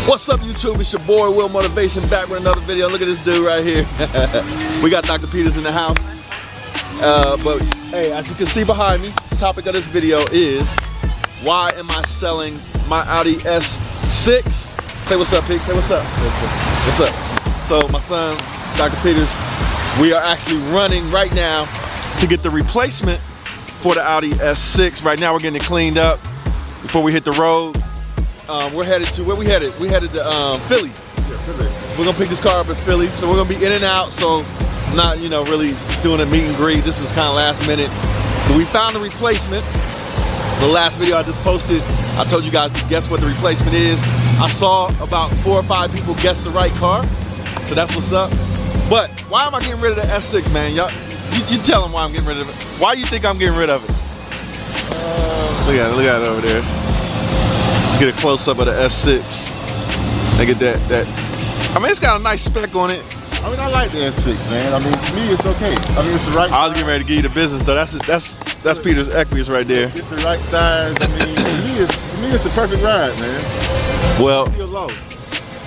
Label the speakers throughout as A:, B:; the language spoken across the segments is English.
A: What's up, YouTube? It's your boy Will Motivation back with another video. Look at this dude right here. We got Dr. Peters in the house. But hey, as you can see behind me, the topic of this video is why am I selling my Audi S6? Say what's up, Pete. Say what's up. What's up? So my son, Dr. Peters, we are actually running right now to get the replacement for the Audi S6. Right now we're getting it cleaned up before we hit the road. We're headed to, where we headed? We headed to Philly. Yeah, Philly. We're gonna pick this car up in Philly. So we're gonna be in and out. So I'm not, really doing a meet and greet. This is kind of last minute. But we found the replacement. The last video I just posted, I told you guys to guess what the replacement is. I saw about 4 or 5 people guess the right car. So that's what's up. But why am I getting rid of the S6, man? Y'all, you tell them why I'm getting rid of it. Why you think I'm getting rid of it? Look at it over there. Let's get a close-up of the S6. They get that. I mean, it's got a nice spec on it.
B: I mean, I like the S6, man. I mean, to me, it's okay. I mean, it's the right.
A: I was getting ready to give you the business, though. That's Peter's Equities right there.
B: It's the right size. I mean, to me, it's the perfect ride, man.
A: Well,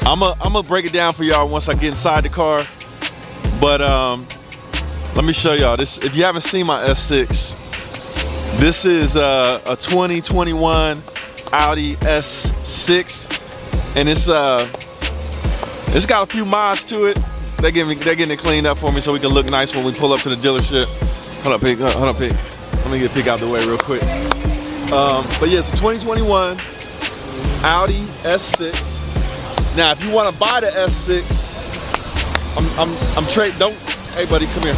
A: I'm gonna break it down for y'all once I get inside the car. But let me show y'all this. If you haven't seen my S6, this is a 2021 Audi S6, and it's got a few mods to it. They're getting it cleaned up for me so we can look nice when we pull up to the dealership. Hold up, Pig. Let me get Pig out the way real quick. But yeah, it's a 2021 Audi S6. Now, if you want to buy the S6, I'm trading. Don't. Hey, buddy, come here.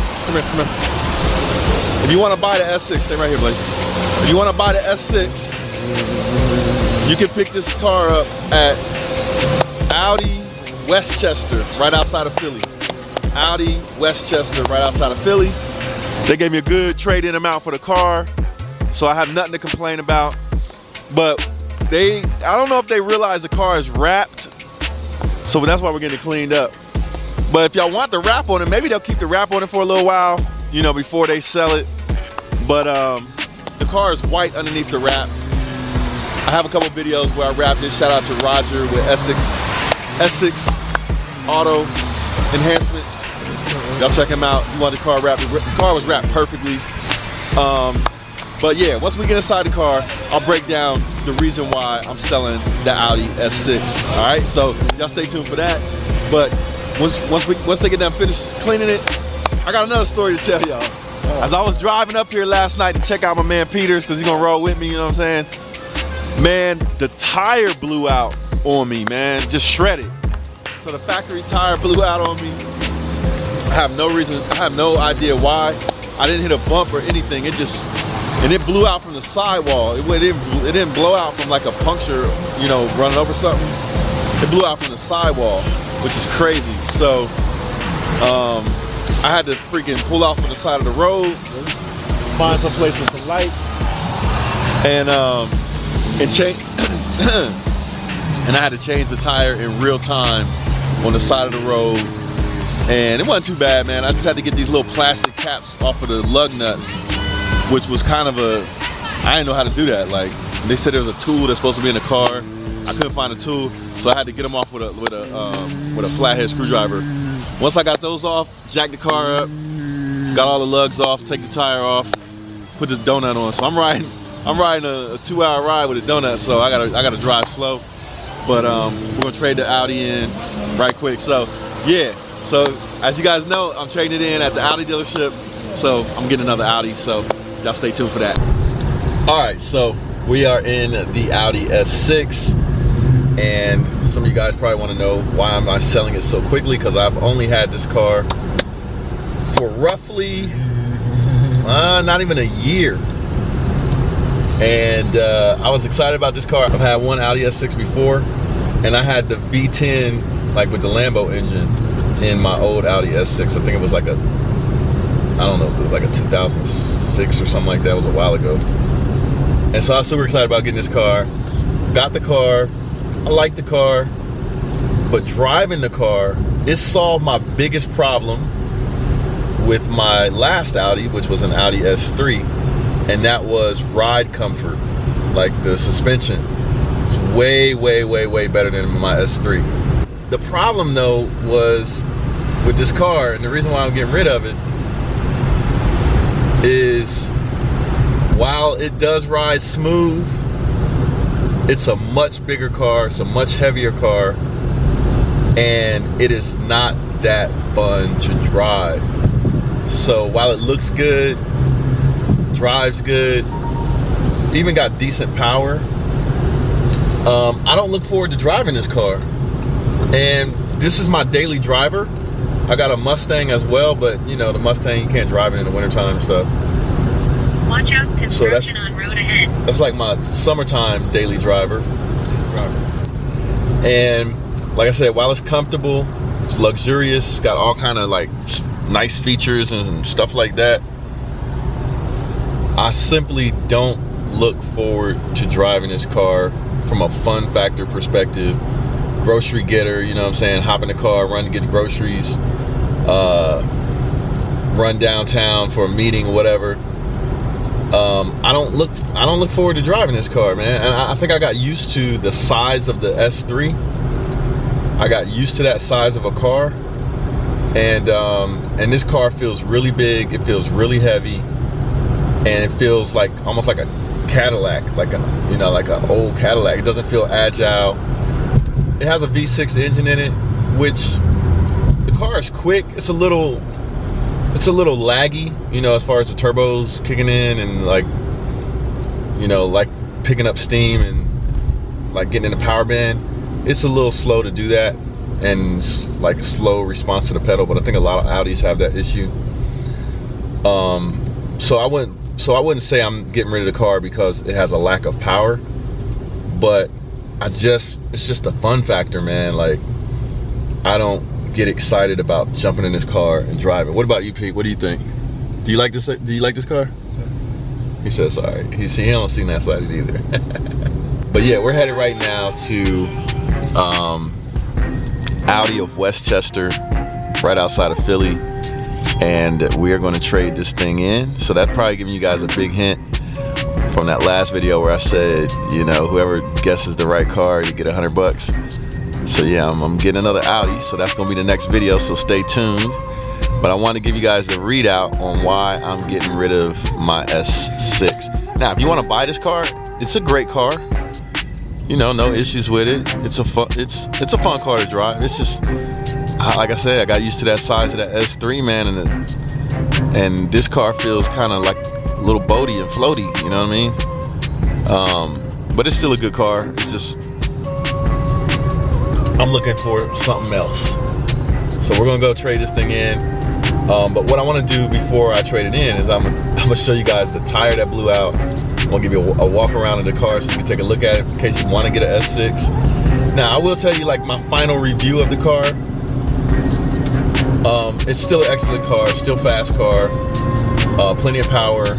A: If you want to buy the S6, stay right here, buddy. If you want to buy the S6, you can pick this car up at Audi Westchester, right outside of Philly. Audi Westchester, right outside of Philly. They gave me a good trade-in amount for the car, so I have nothing to complain about. But I don't know if they realize the car is wrapped, so that's why we're getting it cleaned up. But if y'all want the wrap on it, maybe they'll keep the wrap on it for a little while, before they sell it. But the car is white underneath the wrap. I have a couple videos where I wrapped it. Shout out to Roger with S6 Auto Enhancements. Y'all check him out. You want the car wrapped? The car was wrapped perfectly. But yeah, once we get inside the car, I'll break down the reason why I'm selling the Audi S6. All right, so y'all stay tuned for that. But once they get done finished cleaning it, I got another story to tell y'all. As I was driving up here last night to check out my man Peters, because he's gonna roll with me, you know what I'm saying? Man, the tire blew out on me, man, just shredded. So the factory tire blew out on me. I have no idea why. I didn't hit a bump or anything. It blew out from the sidewall. It didn't blow out from like a puncture, running over something. It blew out from the sidewall, which is crazy. So I had to freaking pull off on the side of the road, find some place with some light, and change. And I had to change the tire in real time on the side of the road. And it wasn't too bad, man. I just had to get these little plastic caps off of the lug nuts, which was kind of I didn't know how to do that. Like, they said there was a tool that's supposed to be in the car. I couldn't find a tool, so I had to get them off with a flathead screwdriver. Once I got those off, jacked the car up, got all the lugs off, take the tire off, put this donut on. So I'm riding a 2-hour ride with a donut, so I gotta drive slow. But we're gonna trade the Audi in right quick. So yeah, so as you guys know, I'm trading it in at the Audi dealership. So I'm getting another Audi, so y'all stay tuned for that. All right, so we are in the Audi S6, and some of you guys probably want to know why am I selling it so quickly, because I've only had this car for roughly not even a year. And I was excited about this car. I've had one Audi S6 before, and I had the V10 like with the Lambo engine in my old Audi S6. I think it was like it was like a 2006 or something like that. It was a while ago. And so I was super excited about getting this car. Got the car. I liked the car. But driving the car, it solved my biggest problem with my last Audi, which was an Audi S3. And that was ride comfort, like the suspension. It's way, way, way, way better than my S3. The problem though was with this car, and the reason why I'm getting rid of it is while it does ride smooth, it's a much bigger car, it's a much heavier car, and it is not that fun to drive. So while it looks good, drives good, it's even got decent power, I don't look forward to driving this car. And this is my daily driver. I got a Mustang as well, but you know, the Mustang, you can't drive it in the wintertime and stuff.
C: Watch out, construction on road ahead.
A: That's like my summertime daily driver. And like I said, while it's comfortable, it's luxurious, it's got all kind of like nice features and stuff like that, I simply don't look forward to driving this car from a fun factor perspective. Grocery getter, you know what I'm saying, hop in the car, run to get the groceries, run downtown for a meeting or whatever. I don't look forward to driving this car, man. And I think I got used to the size of the S3. I got used to that size of a car, and this car feels really big. It feels really heavy, and it feels like almost like a Cadillac, like a, you know, like an old Cadillac. It doesn't feel agile. It has a V6 engine in it, which the car is quick. It's a little laggy, you know, as far as the turbos kicking in and like, you know, like picking up steam and like getting in the power band. It's a little slow to do that, and like a slow response to the pedal. But I think a lot of Audis have that issue. So I wouldn't say I'm getting rid of the car because it has a lack of power, but it's just a fun factor, man. Like, I don't get excited about jumping in this car and driving. What about you, Pete? What do you think? Do you like this? Do you like this car? He says sorry. He don't seem that excited either. But yeah, we're headed right now to Audi of Westchester, right outside of Philly, and we are going to trade this thing in. So that's probably giving you guys a big hint from that last video where I said, you know, whoever guesses the right car, you get $100. So yeah, I'm getting another Audi, so that's gonna be the next video, so stay tuned. But I want to give you guys the readout on why I'm getting rid of my S6. Now, if you want to buy this car, it's a great car. You know, no issues with it. It's a fun car to drive. It's just, like I said, I got used to that size of that S3, man, and this car feels kind of like a little boaty and floaty, you know what I mean? But it's still a good car. It's just, I'm looking for something else. So we're gonna go trade this thing in. But what I wanna do before I trade it in is I'm gonna show you guys the tire that blew out. I'm gonna give you a walk around in the car so you can take a look at it in case you wanna get an S6. Now, I will tell you, like, my final review of the car. It's still an excellent car, still fast car, plenty of power.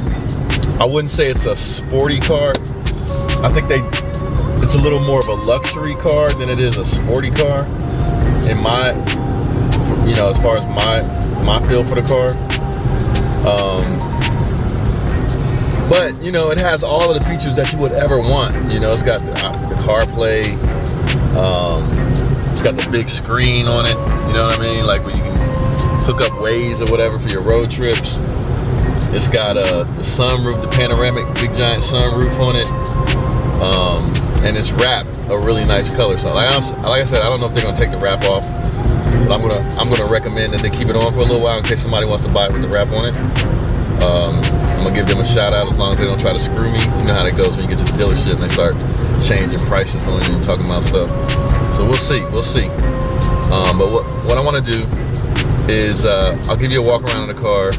A: I wouldn't say it's a sporty car. I think it's a little more of a luxury car than it is a sporty car, in my, you know, as far as my feel for the car. But you know, it has all of the features that you would ever want. You know, it's got the CarPlay. It's got the big screen on it. You know what I mean? Like, where you can hook up Waze or whatever for your road trips. It's got the sunroof, the panoramic big giant sunroof on it. And it's wrapped a really nice color. So like I said, I don't know if they're gonna take the wrap off, but I'm gonna recommend that they keep it on for a little while in case somebody wants to buy it with the wrap on it. I'm gonna give them a shout out as long as they don't try to screw me. You know how that goes when you get to the dealership and they start changing prices on you and talking about stuff. So we'll see. But what I want to do is I'll give you a walk around in the car,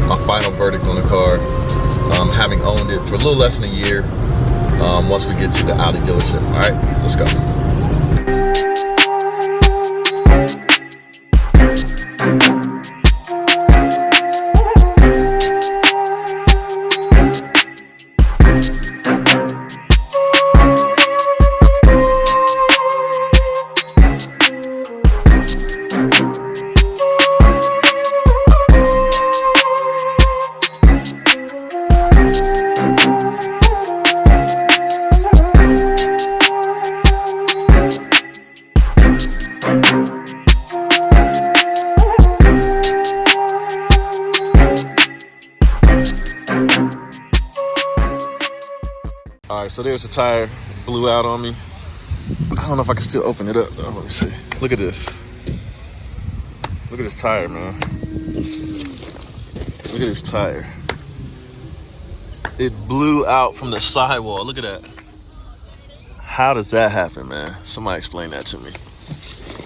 A: my final verdict on the car, having owned it for a little less than a year. Once we get to the Audi dealership. All right, let's go. right, so there's the tire. Blew out on me. I don't know if I can still open it up though. Let me see. Look at this. Look at this tire, man. Look at this tire. It blew out from the sidewall. Look at that. How does that happen, man? Somebody explain that to me.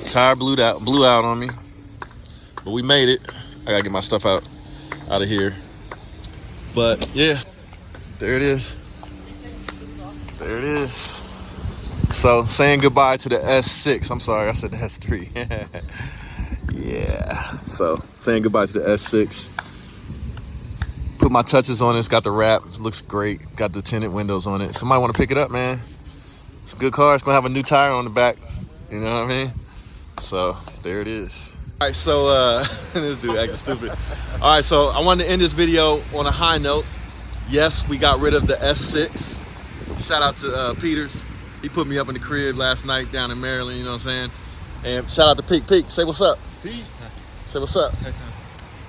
A: Tire blew out on me. But we made it. I gotta get my stuff out of here. But yeah, there it is. There it is. So saying goodbye to the S6. I'm sorry, I said the S3. Yeah. So saying goodbye to the S6. Put my touches on it. It's got the wrap. It looks great. Got the tinted windows on it. Somebody want to pick it up, man. It's a good car. It's gonna have a new tire on the back. You know what I mean? So there it is. All right, so this dude acting stupid. All right, so I wanted to end this video on a high note. Yes, we got rid of the S6. Shout out to Peters. He put me up in the crib last night down in Maryland, you know what I'm saying? And shout out to Pete. Pete, say what's up.
D: Pete.
A: Say what's up.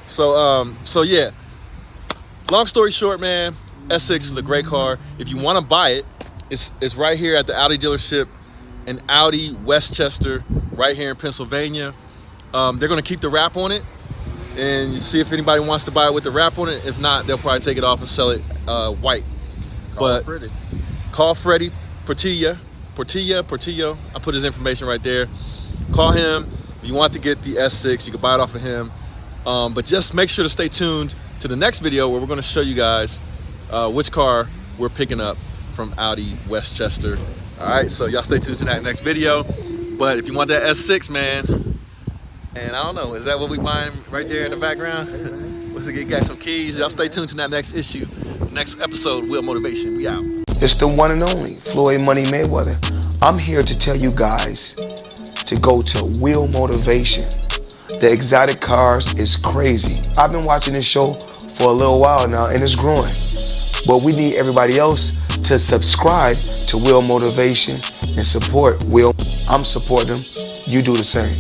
A: So yeah. Long story short, man, S6 is a great car. If you want to buy it, it's right here at the Audi dealership in Audi Westchester, right here in Pennsylvania. They're going to keep the wrap on it, and you see if anybody wants to buy it with the wrap on it. If not, they'll probably take it off and sell it white. Call Freddie Portillo. I put his information right there. Call him. If you want to get the S6, you can buy it off of him. But just make sure to stay tuned to the next video where we're going to show you guys which car we're picking up from Audi Westchester. All right, so y'all stay tuned to that next video. But if you want that S6, man, and I don't know, is that what we buying right there in the background? Let's get some keys. Y'all stay tuned to that next issue, next episode, Wheel Motivation. We out.
E: It's the one and only Floyd Money Mayweather. I'm here to tell you guys to go to Wheel Motivation. The exotic cars is crazy. I've been watching this show for a little while now and it's growing. But we need everybody else to subscribe to Wheel Motivation and support Will. I'm supporting them. You do the same.